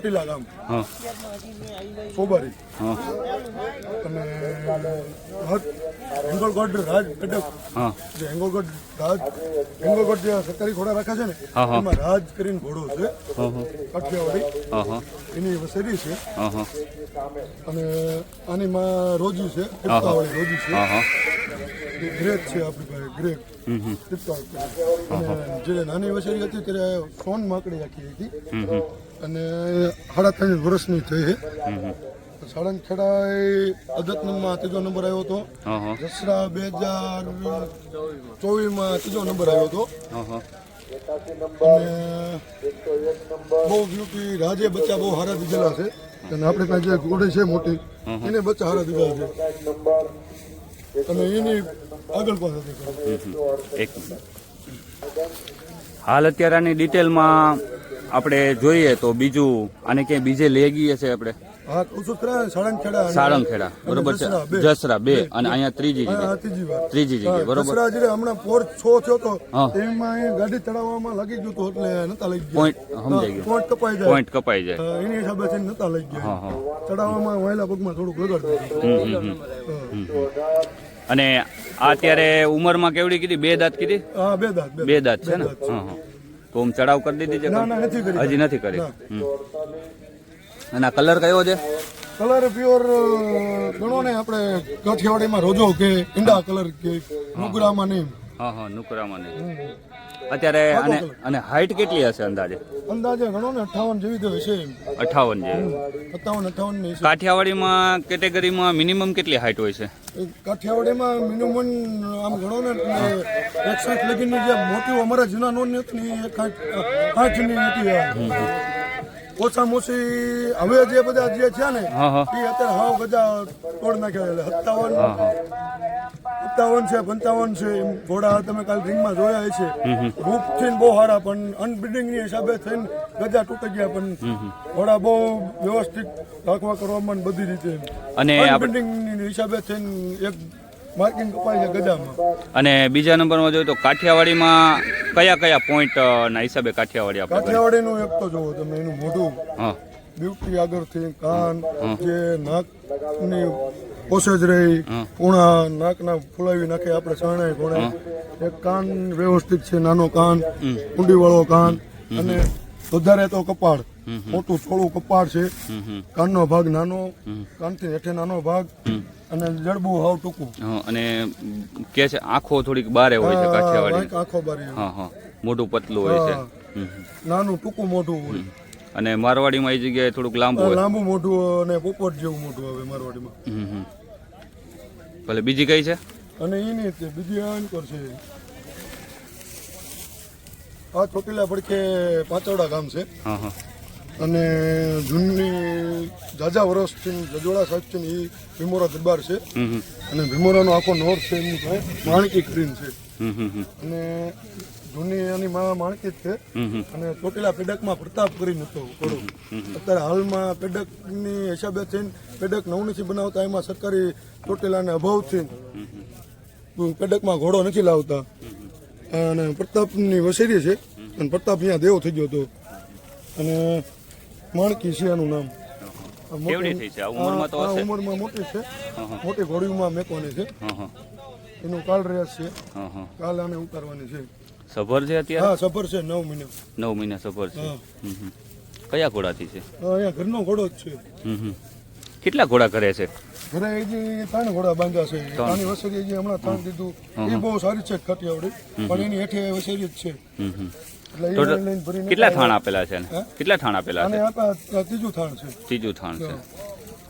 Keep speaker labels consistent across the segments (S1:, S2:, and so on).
S1: ચોટીલા ગામ
S2: હા
S1: સોબારી
S2: હા
S1: અને હેંગોળગઢ રાજ કડક
S2: હા
S1: જે હેંગોળગઢ જે સરકારી ઘોડા રાખે છે ને
S2: હા, હા.
S1: એમાં રાજ કરીને ઘોડો છે
S2: હા હા
S1: કાઠિયાવાડી
S2: હા હા
S1: એની વસેરી છે
S2: હા હા
S1: અને આની માં રોજી છે
S2: હા
S1: ટીપકાવાળી રોજી છે
S2: હા હા
S1: ગ્રેક છે આપણી પાસે ગ્રેક ટીપકાવાળી અને જે નાની વસેરી હતી ત્યારે સોન માકડી રાખી હતી અને 3.5 વર્ષની થઈ છે સાળંગખેડા અદતનમાં 3જો નંબર આવ્યો હતો
S2: હા હા
S1: દસરા 2024માં 3જો નંબર આવ્યો હતો
S2: હા હા
S1: અને બહુ બ્યુટી રાજે બચ્ચા બહુ સારા દીધેલા છે અને આપણે પાસે જે ઘોડી છે મોટી એને બચ્ચા સારા દીધેલા છે અને એની આગળ પાછળ
S2: એક હાલ અત્યારે આની ડિટેલમાં આપણે જોઈએ તો બીજું આને ક્યાંય બીજે લઈ ગઈએ છે આપણે
S1: હા કહું છું ખરા સાળંગખેડા
S2: સાળંગખેડા બરોબર છે જસરા 2 અને અહીંયા ત્રીજી જગ્યાએ
S1: ત્રીજી વાર
S2: ત્રીજી જગ્યાએ બરોબર
S1: દસરા જે હમણાં પોર 6 થયો તો
S2: હા.
S1: એમાં એ ગાડી ચડાવવામાં લાગી ગયું હતું એટલે નતા લઈ ગયા
S2: પોઈન્ટ સમજાઈ ગયો
S1: પોઈન્ટ કપાઈ જાય
S2: પોઈન્ટ કપાઈ જાય
S1: એની હિસાબે છે નતા લઈ ગયા
S2: હા હા
S1: ચડાવવામાં વહેલા પગમાં થોડુંક લગાડતું
S2: અને આ અત્યારે ઉંમરમાં કેવડી કીધી 2 દાંત કીધી
S1: હા બે દાંત
S2: 2 દાંત છે ને હા હા તો આમ ચડાવ કરી દીધી છે
S1: ના નથી કરી
S2: હજી નથી કરી અને આ કલર કયો છે
S1: કલર પ્યોર ગણો ને આપણે કાઠિયાવાડીમાં રોજો કે ઈંડા કલર કે નુગરામાં નહીં
S2: હા હા નુકરામાં નહીં અત્યારે અને હાઈટ કેટલી હશે અંદાજે
S1: અંદાજે ગણો ને 58 જેવી તો હશે
S2: 58 જેવી
S1: 57-58 ની છે
S2: કાઠિયાવાડીમાં કેટેગરીમાં મિનિમમ કેટલી હાઈટ હોય છે
S1: કાઠિયાવાડીમાં મિનિમમ આમ ગણો ને 61 લગીની જે મોટી અમારા જૂના નોન હતી ને 8 ની હતી ઓછામાં ઓછી હવે જે બધા જે છે ને
S2: હા હા
S1: એ અત્યારે હાવ બધા તોડ નાખ્યા એટલે 57 છે 55 છે એમ ઘોડા તમે કાલ રિંગમાં જોયા છે રૂપથી બહુ સારા પણ અનબ્રીડિંગની હિસાબે થઈને ગજા તૂટી ગયા પણ ઘોડા બહુ વ્યવસ્થિત રાખવા કરવામાં ને બધી રીતે
S2: અને
S1: અનબ્રીડિંગની હિસાબે થઈને એક માર્કિંગ કપાય છે ગજામાં
S2: અને બીજા નંબરમાં જોઈએ તો કાઠિયાવાડીમાં કયા કયા પોઈન્ટ ના હિસાબે કાઠિયાવાડી આપણે
S1: કાઠિયાવાડીનું એક તો જોવો તમે એનું મોઢું
S2: હા
S1: બ્યુટી આગળથી કાન જે નાકની પોસેજ રહી પૂણા નાકના ફુલાવી નાખે આપણે શરણાઈ ઘોડે એક કાન વ્યવસ્થિત છે નાનો કાન ઊંડીવાળો કાન અને વધારે તો કપાળ મોટું થોડું કપાળ છે કાનનો ભાગ નાનો કાનથી હેઠે નાનો ભાગ અને જડબું હાવ ટૂંકું
S2: અને કે છે આંખો થોડીક બારે હોય છે કાઠિયાવાડી
S1: આંખો બારી
S2: હા હા મોટું પતલું હોય છે
S1: નાનું ટૂંકું મોટું હોય
S2: અને મારવાડીમાં એ જગ્યાએ થોડુંક લાંબુ હોય
S1: લાંબુ મોટું અને પોપટ જેવું મોટું આવે મારવાડીમાં
S2: ભલે બીજી કઈ છે
S1: અને એની બીજી આંકર છે આ ચોટીલા પડખે પાંચોડા ગામ છે
S2: હા હા
S1: અને જૂની જાજા વર્ષથી રજવાડા સાહેબ છે ને એ ભીમોરા દરબાર છે અને ભીમોરાનો આખો નોર્થ છે એમની પાસે માણકી કરીને છે અને જૂની એની માં માણકી જ છે અને ચોટીલા પેડકમાં પ્રતાપ કરીને હતો ઘોડો અત્યારે હાલમાં પેડકની હિસાબે થઈને પેડક નવનીથી બનાવતા એમાં સરકારી ચોટીલાને અભાવથી પેડકમાં ઘોડો નથી લાવતા અને પ્રતાપની વસેરી છે અને પ્રતાપ અહીંયા દેવો થઈ ગયો હતો અને માણકી છે એનું નામ
S2: કેવડી થઈ છે આ ઉંમરમાં તો હશે
S1: ઉંમરમાં મોટી છે મોટી ઘોડીમાં મેકવાની છે એનું કાલ રેસ છે કાલ આને ઉતારવાની છે
S2: સફર છે અત્યારે
S1: હા સફર છે 9 મહિના
S2: 9 મહિના સફર છે કયા ઘોડાથી છે
S1: અહીંયા ઘરનો ઘોડો જ છે
S2: કેટલા ઘોડા કરે છે
S1: ઘરે હજી 3 ઘોડા બાંધ્યા છે આની વસેરી હજી હમણાં 3 દીધું એ બહુ સારી છે કાઠિયાવાડી પણ એની હેઠે વસેરી જ છે
S2: કેટલા થાણ આપેલા છે કેટલા થાણ આપેલા છે
S1: ત્રીજું થાણ છે
S2: ત્રીજું થાણ છે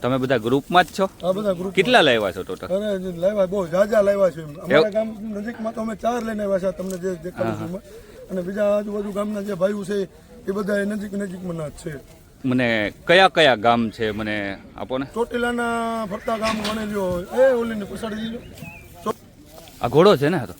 S2: તમે બધા ગ્રુપમાં જ છો
S1: આ બધા ગ્રુપ
S2: કેટલા લાવ્યા છો ટોટલ
S1: અરે લાવ્યા બહુ જાજા લાવ્યા છે અમારા ગામ નજીકમાં તો અમે 4 લઈને આવ્યા છે તમને જે દેખાડું છું અને બીજા આજુબાજુ ગામના જે ભાઈઓ છે એ બધા નજીકમાં ના જ છે
S2: મને કયા કયા ગામ છે મને આપો ને
S1: ચોટીલાના ફરતા ગામ ગણી લ્યો એ ઓલીને પછાડી દીધો
S2: આ ઘોડો છે ને તો